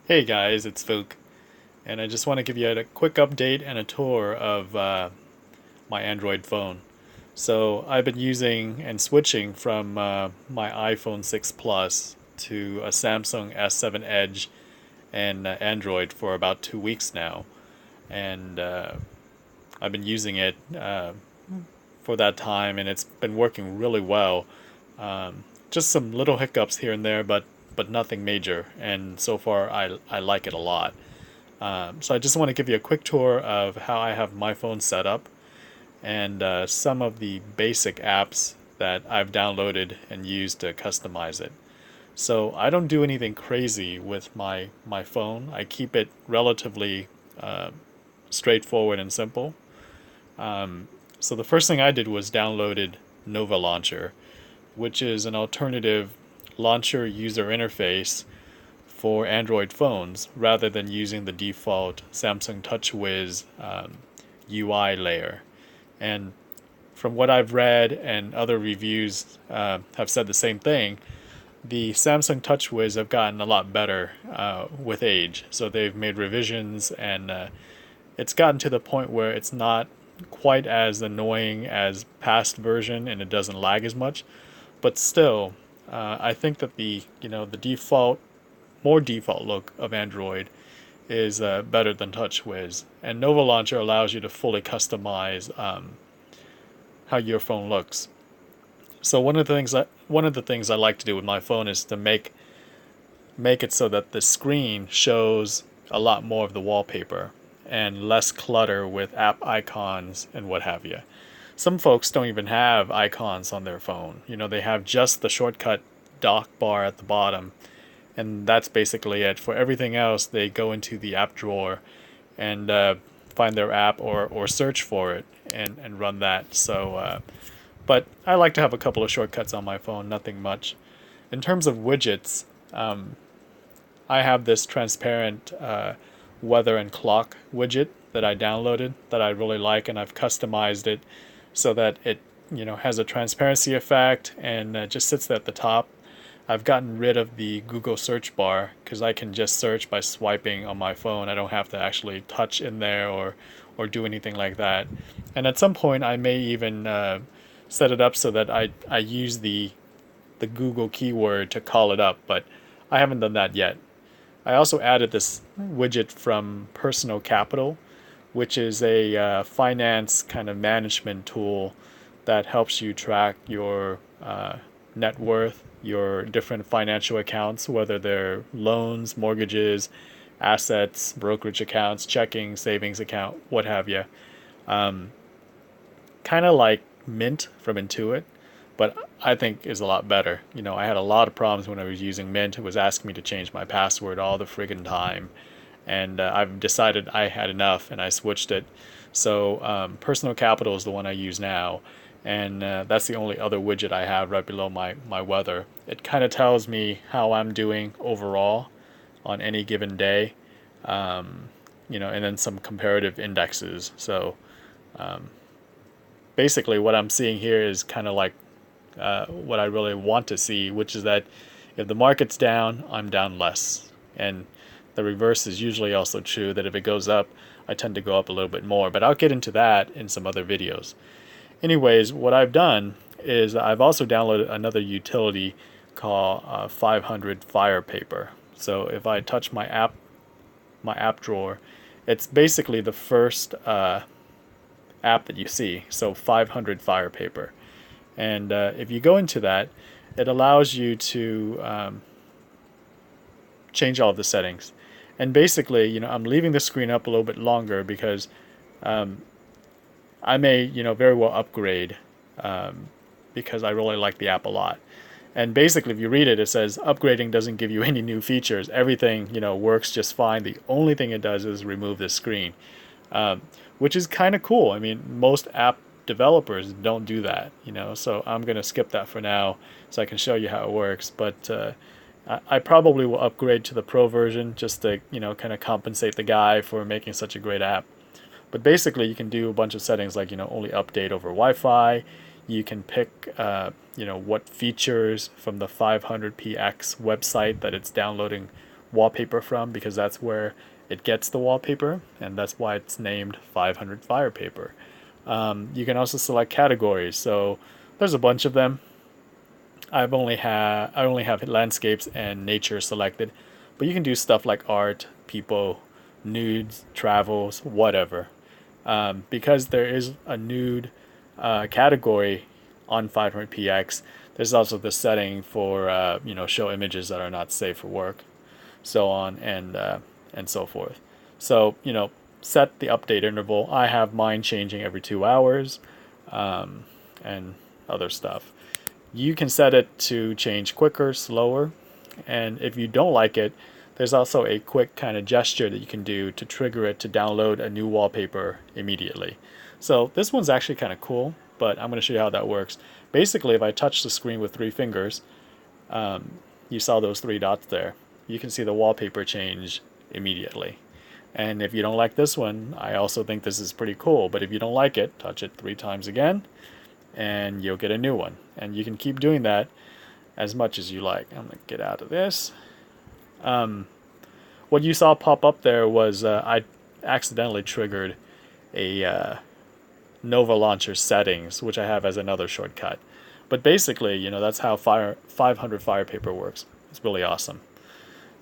Hey guys, it's Phuoc, and I just want to give you a quick update and a tour of my Android phone. So I've been using and switching from my iPhone 6 Plus to a Samsung S7 Edge and Android for about 2 weeks now, and I've been using it for that time, and it's been working really well. Just some little hiccups here and there, but nothing major, and so far I like it a lot. So I just want to give you a quick tour of how I have my phone set up and some of the basic apps that I've downloaded and used to customize it. So I don't do anything crazy with my phone. I keep it relatively straightforward and simple. So the first thing I did was downloaded Nova Launcher, which is an alternative launcher user interface for Android phones rather than using the default Samsung Touchwiz UI layer. And from what I've read and other reviews have said the same thing, the Samsung Touchwiz have gotten a lot better with age. So they've made revisions, and it's gotten to the point where it's not quite as annoying as past version, and it doesn't lag as much. But still, I think that the default, more default look of Android is better than TouchWiz. And Nova Launcher allows you to fully customize how your phone looks. So one of the things I like to do with my phone is to make it so that the screen shows a lot more of the wallpaper and less clutter with app icons and what have you. Some folks don't even have icons on their phone. They have just the shortcut dock bar at the bottom, and that's basically it. For everything else, they go into the app drawer and find their app or search for it and run that. But I like to have a couple of shortcuts on my phone, nothing much. In terms of widgets, I have this transparent weather and clock widget that I downloaded that I really like, and I've customized it so that it has a transparency effect and just sits at the top. I've gotten rid of the Google search bar because I can just search by swiping on my phone. I don't have to actually touch in there or do anything like that. And at some point, I may even set it up so that I use the Google keyword to call it up, but I haven't done that yet. I also added this widget from Personal Capital, which is a finance kind of management tool that helps you track your net worth, your different financial accounts, whether they're loans, mortgages, assets, brokerage accounts, checking, savings account, what have you. Kind of like Mint from Intuit, but I think is a lot better. I had a lot of problems when I was using Mint. It was asking me to change my password all the friggin' time, and I've decided I had enough, and I switched it. So Personal Capital is the one I use now, and that's the only other widget I have right below my weather. It kind of tells me how I'm doing overall on any given day, and then some comparative indexes. So basically, what I'm seeing here is kind of like what I really want to see, which is that if the market's down, I'm down less. And the reverse is usually also true, that if it goes up, I tend to go up a little bit more. But I'll get into that in some other videos. Anyways, what I've done is I've also downloaded another utility called 500 Firepaper. So if I touch my app drawer, it's basically the first app that you see. So 500 Firepaper. And if you go into that, it allows you to change all of the settings. And basically, I'm leaving the screen up a little bit longer because I may, very well upgrade because I really like the app a lot. And basically, if you read it, it says upgrading doesn't give you any new features. Everything, works just fine. The only thing it does is remove the screen, which is kind of cool. I mean, most app developers don't do that, so I'm going to skip that for now so I can show you how it works. But I probably will upgrade to the pro version just to, kind of compensate the guy for making such a great app. But basically, you can do a bunch of settings like, only update over Wi-Fi. You can pick, what features from the 500px website that it's downloading wallpaper from, because that's where it gets the wallpaper, and that's why it's named 500 Firepaper. You can also select categories, so there's a bunch of them. I only have landscapes and nature selected, but you can do stuff like art, people, nudes, travels, whatever. Because there is a nude category on 500px, there's also the setting for show images that are not safe for work, so on and so forth. So set the update interval. I have mine changing every 2 hours, and other stuff. You can set it to change quicker, slower, and if you don't like it, there's also a quick kind of gesture that you can do to trigger it to download a new wallpaper immediately. So this one's actually kind of cool, but I'm going to show you how that works. Basically, if I touch the screen with 3 fingers, you saw those 3 dots there. You can see the wallpaper change immediately. And if you don't like this one, I also think this is pretty cool, but if you don't like it, touch it 3 times again, and you'll get a new one. And you can keep doing that as much as you like. I'm going to get out of this. What you saw pop up there was I accidentally triggered a Nova Launcher settings, which I have as another shortcut. But basically, that's how 500 Firepaper works. It's really awesome.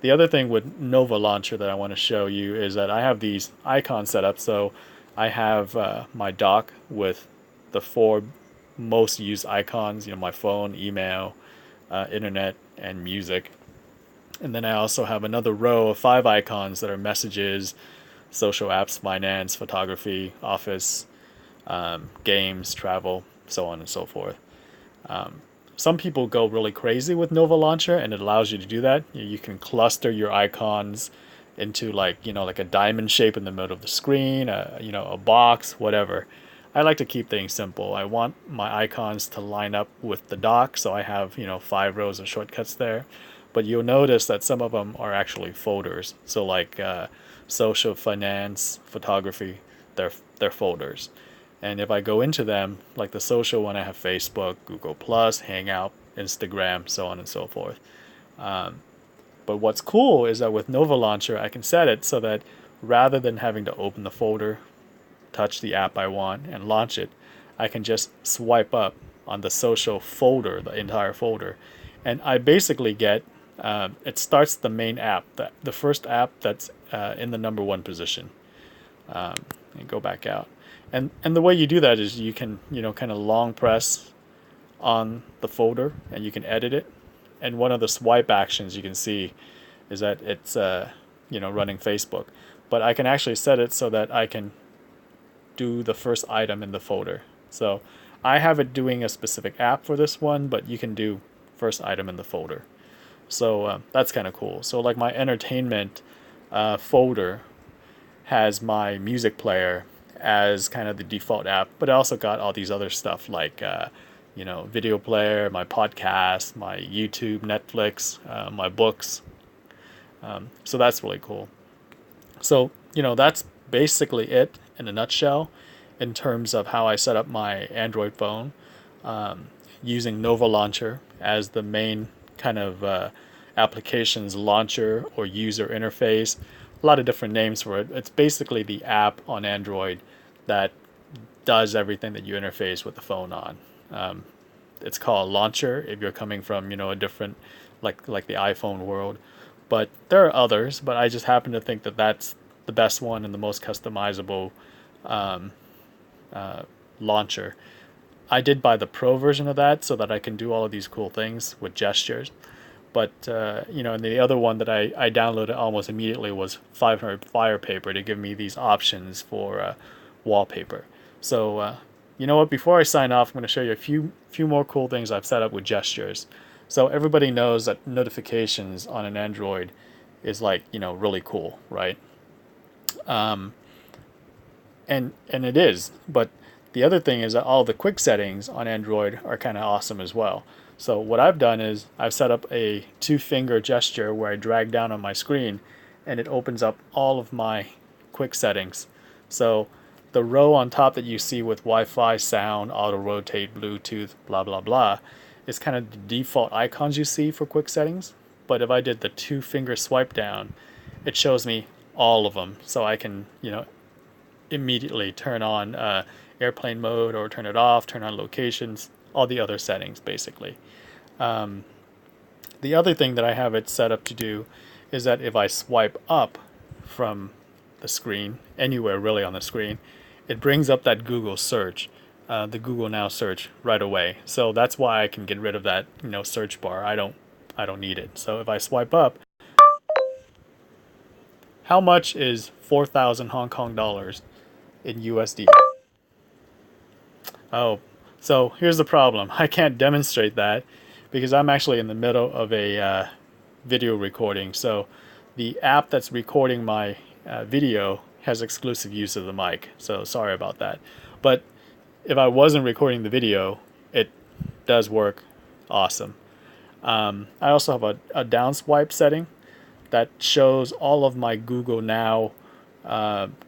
The other thing with Nova Launcher that I want to show you is that I have these icons set up. So I have my dock with the 4 most used icons, my phone, email, internet, and music. And then I also have another row of 5 icons that are messages, social apps, finance, photography, office, games, travel, so on and so forth. Some people go really crazy with Nova Launcher, and it allows you to do that. You can cluster your icons into like a diamond shape in the middle of the screen, a box, whatever. I like to keep things simple. I want my icons to line up with the dock, so I have 5 rows of shortcuts there. But you'll notice that some of them are actually folders. So like social, finance, photography, they're folders. And if I go into them, like the social one, I have Facebook, Google+, Hangout, Instagram, so on and so forth. But what's cool is that with Nova Launcher, I can set it so that rather than having to open the folder, touch the app I want, and launch it, I can just swipe up on the social folder, the entire folder. And I basically get, it starts the main app, the first app that's in the number 1 position. And go back out. And the way you do that is you can, kind of long press on the folder and you can edit it. And one of the swipe actions you can see is that it's, running Facebook. But I can actually set it so that I can do the first item in the folder. So I have it doing a specific app for this one, but you can do first item in the folder. So that's kind of cool. So like my entertainment folder has my music player as kind of the default app, but I also got all these other stuff like video player, my podcast, my YouTube, Netflix, my books. So that's really cool. So that's basically it in a nutshell in terms of how I set up my Android phone, using Nova Launcher as the main kind of applications launcher or user interface. A lot of different names for it. It's basically the app on Android that does everything that you interface with the phone on. It's called Launcher if you're coming from a different like the iPhone world, but there are others. But I just happen to think that that's the best one and the most customizable launcher. I did buy the Pro version of that so that I can do all of these cool things with gestures. But, and the other one that I downloaded almost immediately was 500 Firepaper to give me these options for wallpaper. So, you know what? Before I sign off, I'm going to show you a few more cool things I've set up with gestures. So everybody knows that notifications on an Android is like, really cool, right? And it is. But the other thing is that all the quick settings on Android are kind of awesome as well. So what I've done is I've set up a 2-finger gesture where I drag down on my screen and it opens up all of my quick settings. So the row on top that you see with Wi-Fi, sound, auto rotate, Bluetooth, blah, blah, blah, is kind of the default icons you see for quick settings. but if I did the 2-finger swipe down, it shows me all of them, so I can, you know, immediately turn on airplane mode or turn it off, turn on locations, all the other settings basically. The other thing that I have it set up to do is that if I swipe up from the screen, anywhere really on the screen, it brings up that Google search, the Google Now search right away. So that's why I can get rid of that, you know, search bar. I don't need it. So if I swipe up, how much is 4,000 Hong Kong dollars in USD? Oh, so here's the problem. I can't demonstrate that because I'm actually in the middle of a video recording. So the app that's recording my video has exclusive use of the mic. So sorry about that. But if I wasn't recording the video, it does work awesome. I also have a down swipe setting that shows all of my Google Now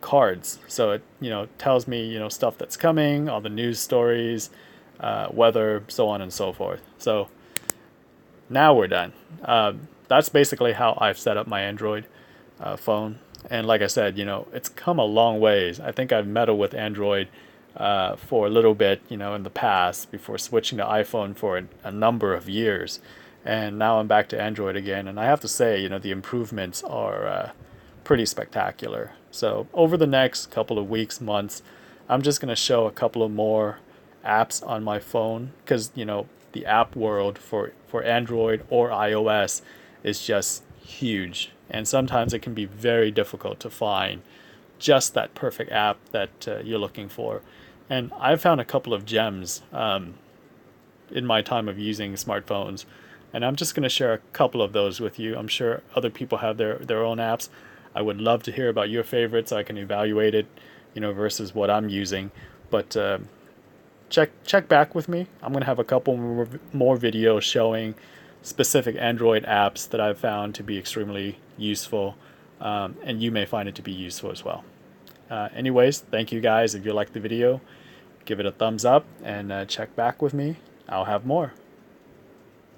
cards. So it, you know, tells me, you know, stuff that's coming, all the news stories, weather, so on and so forth. So now we're done. That's basically how I've set up my Android phone. And like I said, you know, it's come a long ways. I think I've meddled with Android for a little bit, you know, in the past before switching to iPhone for a number of years. And now I'm back to Android again. And I have to say, you know, the improvements are pretty spectacular. So over the next couple of weeks, months, I'm just going to show a couple of more apps on my phone because, you know, the app world for Android or iOS is just huge. And sometimes it can be very difficult to find just that perfect app that you're looking for. And I've found a couple of gems in my time of using smartphones. And I'm just going to share a couple of those with you. I'm sure other people have their own apps. I would love to hear about your favorites so I can evaluate it, you know, versus what I'm using. But check back with me. I'm going to have a couple more videos showing specific Android apps that I've found to be extremely useful, and you may find it to be useful as well. Anyways, thank you guys. If you liked the video, give it a thumbs up and check back with me. I'll have more.